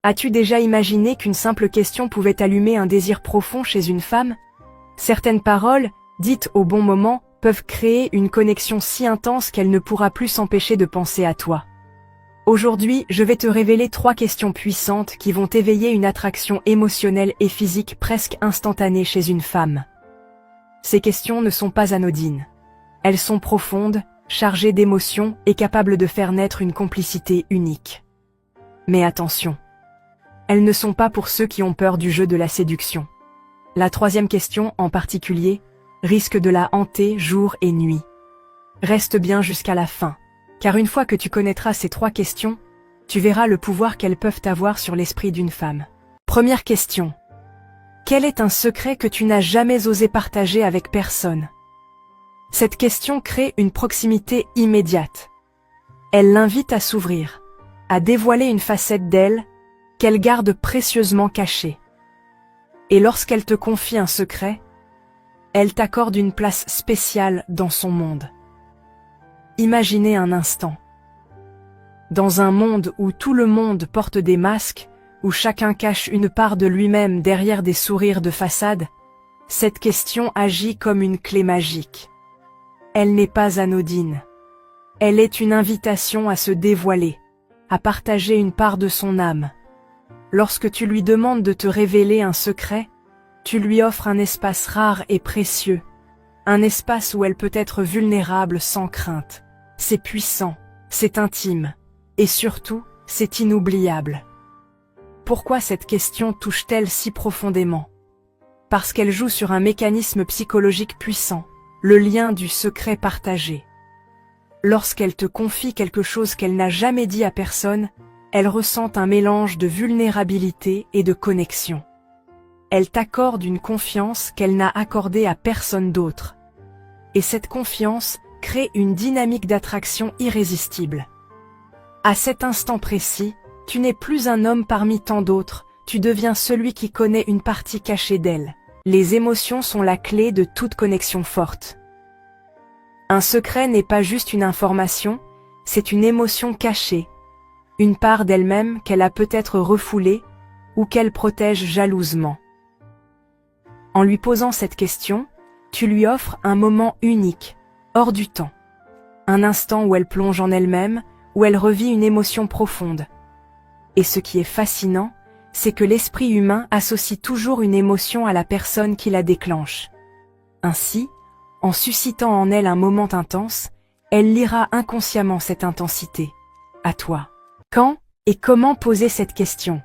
As-tu déjà imaginé qu'une simple question pouvait allumer un désir profond chez une femme? Certaines paroles, dites au bon moment, peuvent créer une connexion si intense qu'elle ne pourra plus s'empêcher de penser à toi. Aujourd'hui, je vais te révéler 3 questions puissantes qui vont éveiller une attraction émotionnelle et physique presque instantanée chez une femme. Ces questions ne sont pas anodines. Elles sont profondes, chargées d'émotions et capables de faire naître une complicité unique. Mais attention, elles ne sont pas pour ceux qui ont peur du jeu de la séduction. La 3e question, en particulier, risque de la hanter jour et nuit. Reste bien jusqu'à la fin, car une fois que tu connaîtras ces 3 questions, tu verras le pouvoir qu'elles peuvent avoir sur l'esprit d'une femme. Première question. Quel est un secret que tu n'as jamais osé partager avec personne? Cette question crée une proximité immédiate. Elle l'invite à s'ouvrir, à dévoiler une facette d'elle qu'elle garde précieusement cachée. Et lorsqu'elle te confie un secret, elle t'accorde une place spéciale dans son monde. Imaginez un instant. Dans un monde où tout le monde porte des masques, où chacun cache une part de lui-même derrière des sourires de façade, cette question agit comme une clé magique. Elle n'est pas anodine. Elle est une invitation à se dévoiler, à partager une part de son âme. Lorsque tu lui demandes de te révéler un secret, tu lui offres un espace rare et précieux, un espace où elle peut être vulnérable sans crainte. C'est puissant, c'est intime, et surtout, c'est inoubliable. Pourquoi cette question touche-t-elle si profondément? Parce qu'elle joue sur un mécanisme psychologique puissant, le lien du secret partagé. Lorsqu'elle te confie quelque chose qu'elle n'a jamais dit à personne, elle ressent un mélange de vulnérabilité et de connexion. Elle t'accorde une confiance qu'elle n'a accordée à personne d'autre. Et cette confiance crée une dynamique d'attraction irrésistible. À cet instant précis, tu n'es plus un homme parmi tant d'autres, tu deviens celui qui connaît une partie cachée d'elle. Les émotions sont la clé de toute connexion forte. Un secret n'est pas juste une information, c'est une émotion cachée, une part d'elle-même qu'elle a peut-être refoulée ou qu'elle protège jalousement. En lui posant cette question, tu lui offres un moment unique, hors du temps. Un instant où elle plonge en elle-même, où elle revit une émotion profonde. Et ce qui est fascinant, c'est que l'esprit humain associe toujours une émotion à la personne qui la déclenche. Ainsi, en suscitant en elle un moment intense, elle liera inconsciemment cette intensité. À toi. Quand et comment poser cette question?